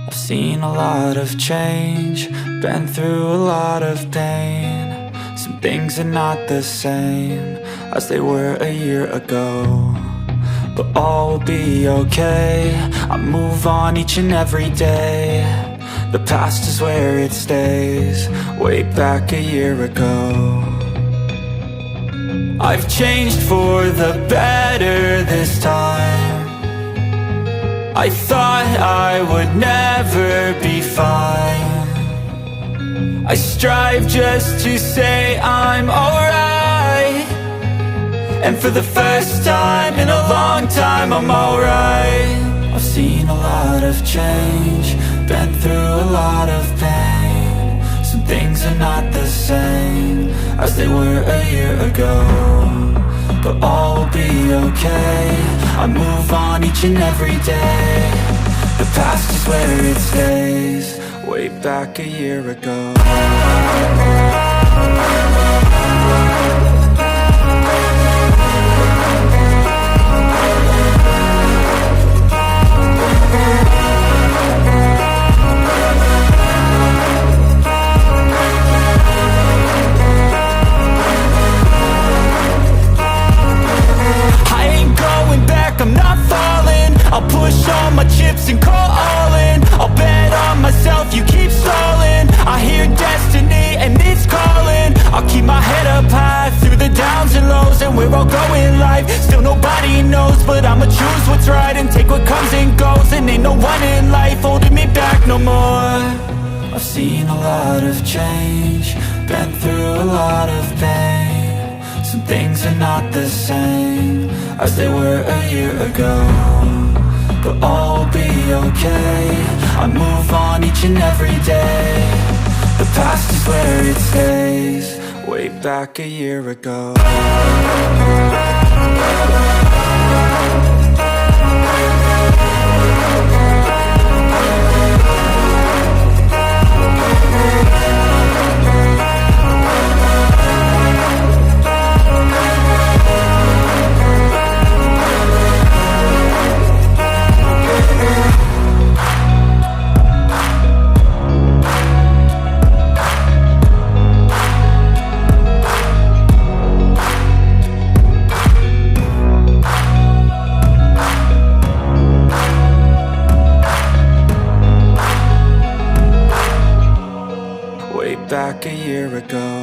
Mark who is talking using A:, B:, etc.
A: I've seen a lot of change, been through a lot of pain. Some things are not the same as they were a year ago, but all will be okay. I move on each and every day. The past is where it stays, way back a year ago. I've changed for the better this time. I thought I would never be fine. I strive just to say I'm alright, and for the first time in a long time I'm alright. I've seen a lot of change, been through a lot of pain. Some things are not the same as they were a year ago, but all will be okay. I move on each and every day. The past is where it stays, way back a year ago. I'm not falling, I'll push all my chips and call all in. I'll bet on myself, you keep stalling. I hear destiny and it's calling. I'll keep my head up high through the downs and lows, and we're all going live. Still nobody knows, but I'ma choose what's right and take what comes and goes. And ain't no one in life holding me back no more. I've seen a lot of change, been through a lot of pain. Some things are not the same as they were a year ago, but all will be okay. I move on each and every day. The past is where it stays, way back a year ago. back a year ago.